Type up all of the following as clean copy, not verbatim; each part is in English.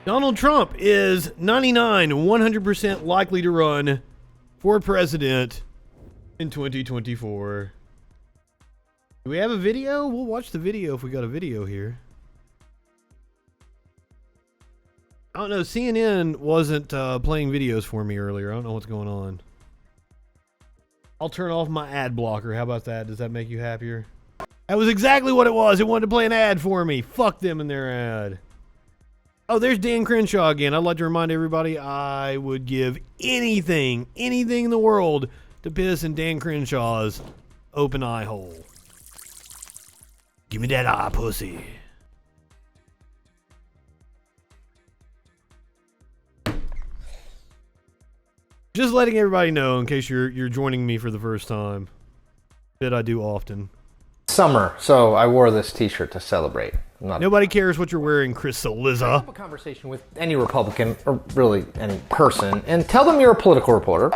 Donald Trump is 100% likely to run for president in 2024. Do we have a video? We'll watch the video if we got a video here. I don't know. CNN wasn't playing videos for me earlier. I don't know what's going on. I'll turn off my ad blocker. How about that? Does that make you happier? That was exactly what it was. It wanted to play an ad for me. Fuck them and their ad. Oh, there's Dan Crenshaw again. I'd like to remind everybody I would give anything in the world to piss in Dan Crenshaw's open eye hole. Give me that eye, pussy. Just letting everybody know in case you're joining me for the first time that I do often. Summer, so I wore this t-shirt to celebrate. Nobody cares what you're wearing, Chris Saliza. Have a conversation with any Republican, or really any person, and tell them you're a political reporter.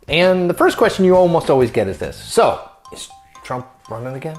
And the first question you almost always get is this. So, is Trump running again?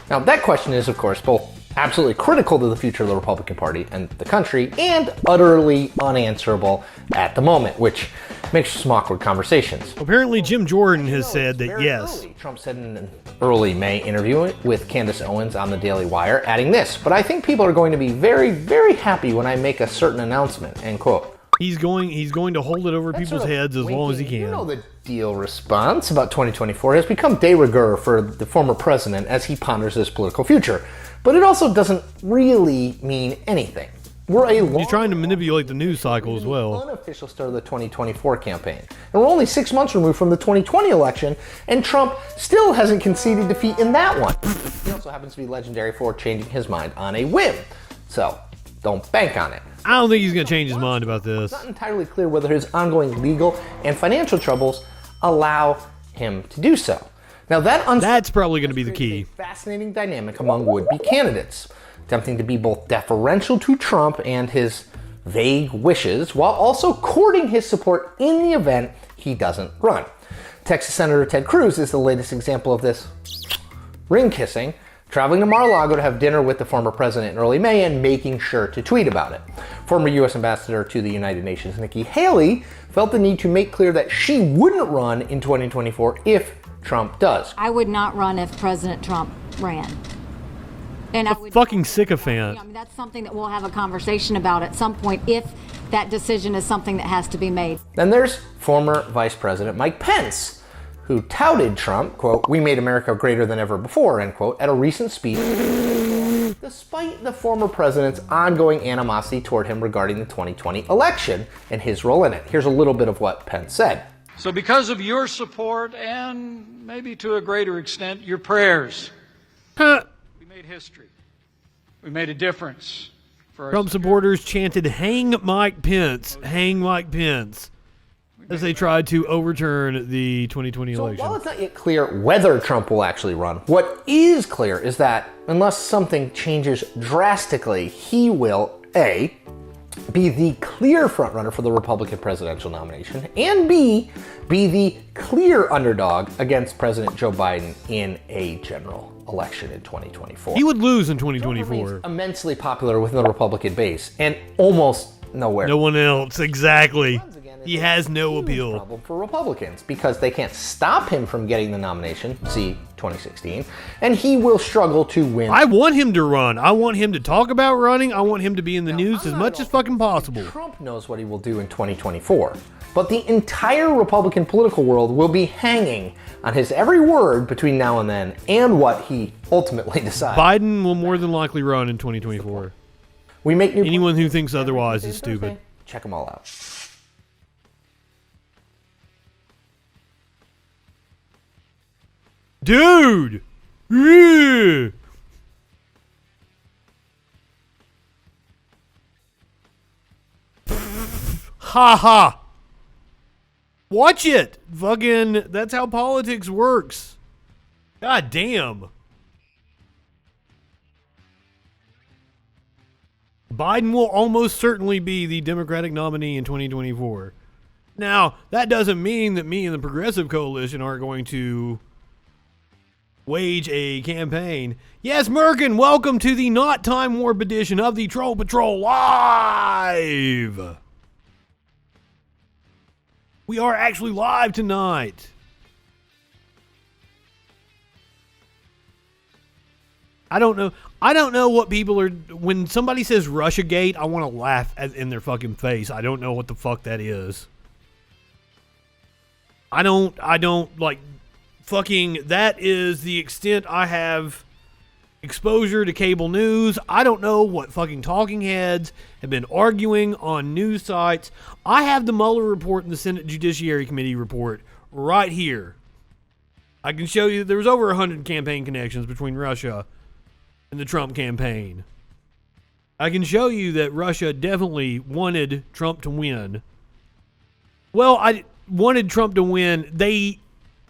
Now, that question is, of course, both absolutely critical to the future of the Republican Party and the country, and utterly unanswerable at the moment, which makes for some awkward conversations. Apparently, Jim Jordan has said that yes. Early, Trump said in an early May interview with Candace Owens on the Daily Wire, adding this, but I think people are going to be very, very happy when I make a certain announcement, end quote. He's going to hold it over people's heads as long as he can. You know the deal response about 2024 has become de rigueur for the former president as he ponders his political future. But it also doesn't really mean anything. He's trying to manipulate the news cycle as well. Unofficial start of the 2024 campaign. And we're only 6 months removed from the 2020 election, and Trump still hasn't conceded defeat in that one. He also happens to be legendary for changing his mind on a whim. So, don't bank on it. I don't think he's going to change his mind about this. It's not entirely clear whether his ongoing legal and financial troubles allow him to do so. Now that's probably going to be the key. A fascinating dynamic among would-be candidates, attempting to be both deferential to Trump and his vague wishes, while also courting his support in the event he doesn't run. Texas Senator Ted Cruz is the latest example of this ring kissing, traveling to Mar-a-Lago to have dinner with the former president in early May and making sure to tweet about it. Former U.S. Ambassador to the United Nations Nikki Haley felt the need to make clear that she wouldn't run in 2024 if Trump does. I would not run if President Trump ran. And I would fucking sycophant. I mean, that's something that we'll have a conversation about at some point if that decision is something that has to be made. Then there's former Vice President Mike Pence, who touted Trump, quote, "We made America greater than ever before," end quote, at a recent speech, despite the former president's ongoing animosity toward him regarding the 2020 election and his role in it. Here's a little bit of what Pence said. So because of your support and maybe to a greater extent your prayers, we made history. We made a difference for our Trump supporters chanted, "Hang Mike Pence, hang Mike Pence," as they tried to overturn the 2020 election. While it's not yet clear whether Trump will actually run, what is clear is that unless something changes drastically, he will, A, be the clear frontrunner for the Republican presidential nomination, and B, be the clear underdog against President Joe Biden in a general election in 2024. He would lose in 2024. He's immensely popular within the Republican base, and almost nowhere. No one else, exactly. He has no appeal. Problem for Republicans because they can't stop him from getting the nomination, see 2016, and he will struggle to win. I want him to run. I want him to talk about running. I want him to be in the news as much as fucking possible. Trump knows what he will do in 2024, but the entire Republican political world will be hanging on his every word between now and then and what he ultimately decides. Biden will more than likely run in 2024. We make Anyone who thinks otherwise is stupid. Check them all out. Dude! Yeah. Ha ha! Watch it! Fucking, that's how politics works. God damn. Biden will almost certainly be the Democratic nominee in 2024. Now, that doesn't mean that me and the Progressive Coalition aren't going to wage a campaign. Yes, Merkin, welcome to the not time warp edition of the Troll Patrol Live. We are actually live tonight. I don't know what people are, when somebody says Russiagate, I want to laugh in their fucking face. I don't know what the fuck that is. I don't like fucking, that is the extent I have exposure to cable news. I don't know what fucking talking heads have been arguing on news sites. I have the Mueller report and the Senate Judiciary Committee report right here. I can show you there was over 100 campaign connections between Russia and the Trump campaign. I can show you that Russia definitely wanted Trump to win. Well, I wanted Trump to win. They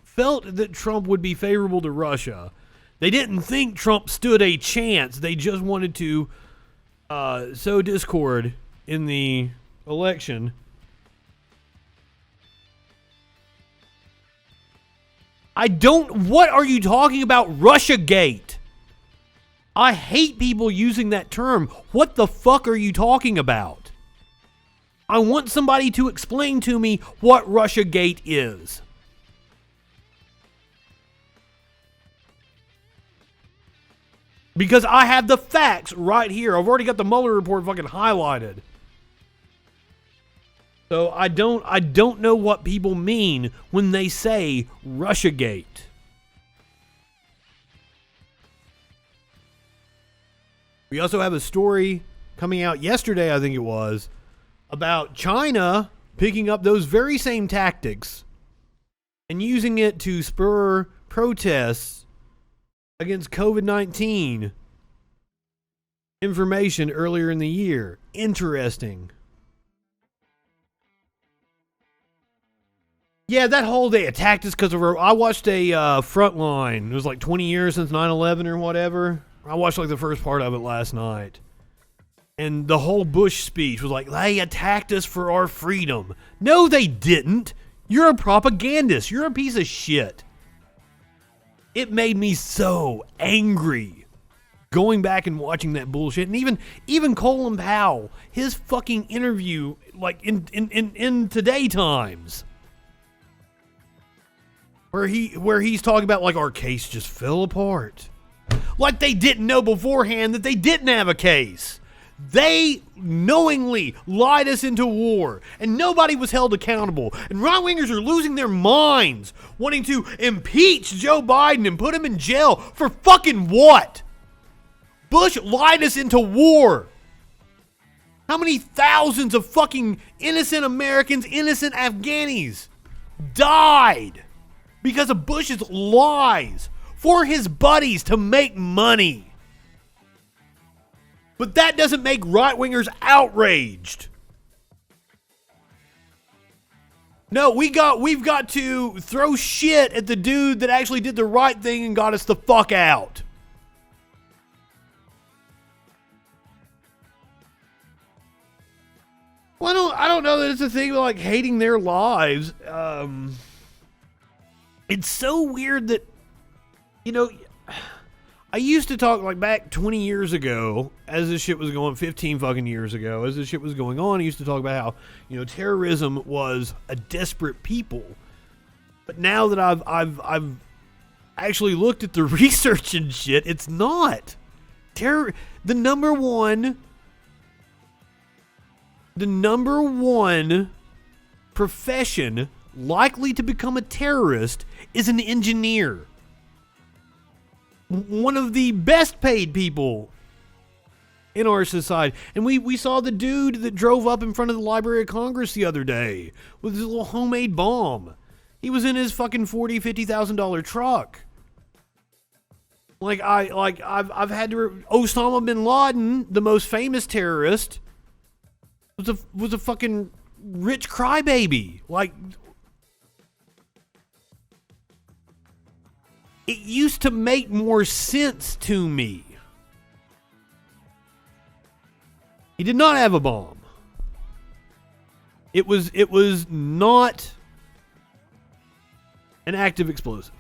felt that Trump would be favorable to Russia. They didn't think Trump stood a chance. They just wanted to sow discord in the election. What are you talking about? Russiagate. I hate people using that term. What the fuck are you talking about? I want somebody to explain to me what Russiagate is. Because I have the facts right here. I've already got the Mueller report fucking highlighted. So I don't know what people mean when they say Russiagate. We also have a story coming out yesterday, I think it was, about China picking up those very same tactics and using it to spur protests against COVID-19 information earlier in the year. Interesting. Yeah, that whole day attacked us because of I watched a Frontline. It was like 20 years since 9/11 or whatever. I watched like the first part of it last night. And the whole Bush speech was like, they attacked us for our freedom. No, they didn't. You're a propagandist. You're a piece of shit. It made me so angry going back and watching that bullshit. And even Colin Powell, his fucking interview, like in Today Times, where he's talking about like our case just fell apart. Like they didn't know beforehand that they didn't have a case. They knowingly lied us into war, and nobody was held accountable. And right-wingers are losing their minds, wanting to impeach Joe Biden and put him in jail for fucking what? Bush lied us into war. How many thousands of fucking innocent Americans, innocent Afghanis died because of Bush's lies for his buddies to make money? But that doesn't make right-wingers outraged. No, we've got to throw shit at the dude that actually did the right thing and got us the fuck out. Well, I don't know that it's a thing of like hating their lives. It's so weird that, you know, I used to talk like back 20 years ago, as this shit was going, 15 fucking years ago, as this shit was going on, I used to talk about how, you know, terrorism was a desperate people. But now that I've actually looked at the research and shit, it's not. The number one profession likely to become a terrorist is an engineer. One of the best paid people in our society. And we saw the dude that drove up in front of the Library of Congress the other day with his little homemade bomb. He was in his fucking $40,000-$50,000 truck. I've had to Osama bin Laden, the most famous terrorist, was a fucking rich crybaby. Like, it used to make more sense to me. He did not have a bomb. It was not an active explosive.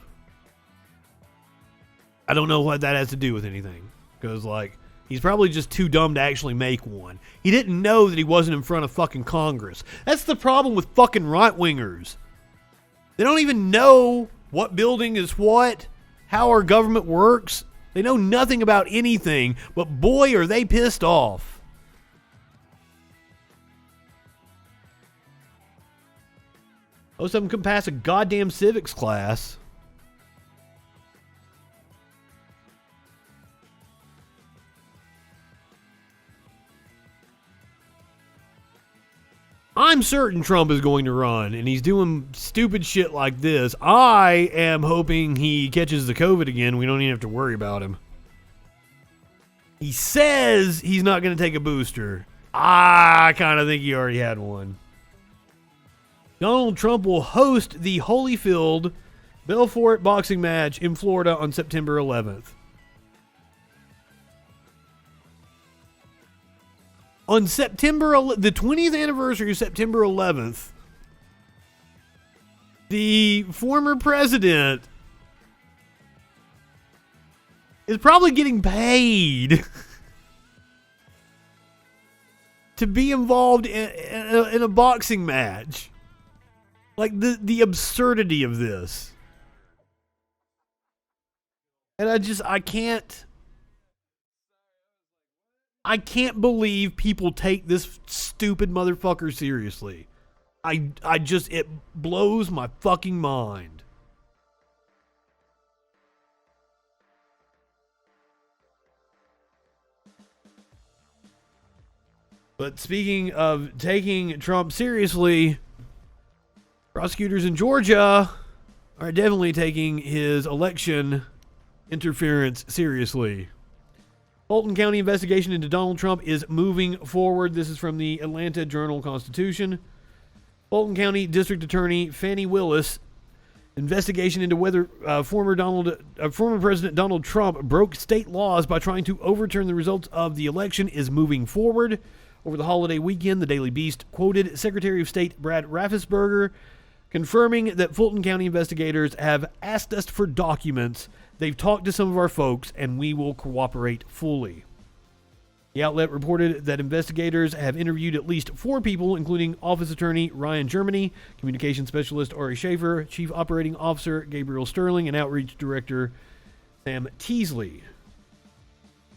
I don't know what that has to do with anything. Because, like, he's probably just too dumb to actually make one. He didn't know that he wasn't in front of fucking Congress. That's the problem with fucking right-wingers. They don't even know what building is what, how our government works. They know nothing about anything, but boy, are they pissed off. Most of them can pass a goddamn civics class. I'm certain Trump is going to run, and he's doing stupid shit like this. I am hoping he catches the COVID again. We don't even have to worry about him. He says he's not going to take a booster. I kind of think he already had one. Donald Trump will host the Holyfield Belfort boxing match in Florida on September 11th. On the 20th anniversary of September 11th, the former president is probably getting paid to be involved in a boxing match. Like, the absurdity of this. And I can't believe people take this stupid motherfucker seriously. It blows my fucking mind. But speaking of taking Trump seriously, prosecutors in Georgia are definitely taking his election interference seriously. Fulton County investigation into Donald Trump is moving forward. This is from the Atlanta Journal-Constitution. Fulton County District Attorney Fannie Willis investigation into whether former President Donald Trump broke state laws by trying to overturn the results of the election is moving forward. Over the holiday weekend, the Daily Beast quoted Secretary of State Brad Raffensperger confirming that Fulton County investigators have asked us for documents. They've talked to some of our folks, and we will cooperate fully. The outlet reported that investigators have interviewed at least 4 people, including Office Attorney Ryan Germany, Communications Specialist Ari Schaefer, Chief Operating Officer Gabriel Sterling, and Outreach Director Sam Teasley.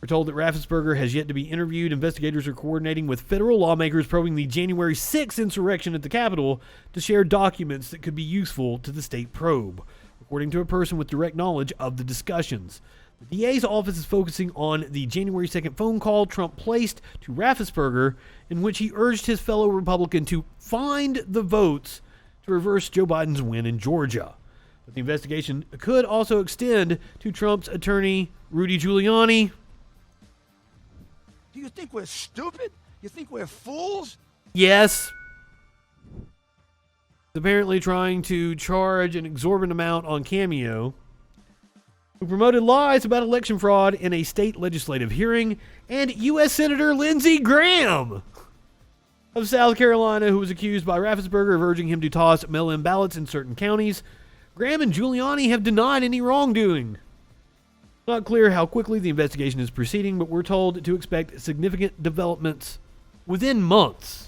We're told that Raffensperger has yet to be interviewed. Investigators are coordinating with federal lawmakers probing the January 6th insurrection at the Capitol to share documents that could be useful to the state probe, according to a person with direct knowledge of the discussions. The DA's office is focusing on the January 2nd phone call Trump placed to Raffensperger, in which he urged his fellow Republican to find the votes to reverse Joe Biden's win in Georgia. But the investigation could also extend to Trump's attorney, Rudy Giuliani. Do you think we're stupid? You think we're fools? Yes. Apparently trying to charge an exorbitant amount on Cameo, who promoted lies about election fraud in a state legislative hearing, and U.S. Senator Lindsey Graham of South Carolina, who was accused by Raffensperger of urging him to toss mail-in ballots in certain counties. Graham and Giuliani have denied any wrongdoing. Not clear how quickly the investigation is proceeding, but we're told to expect significant developments within months.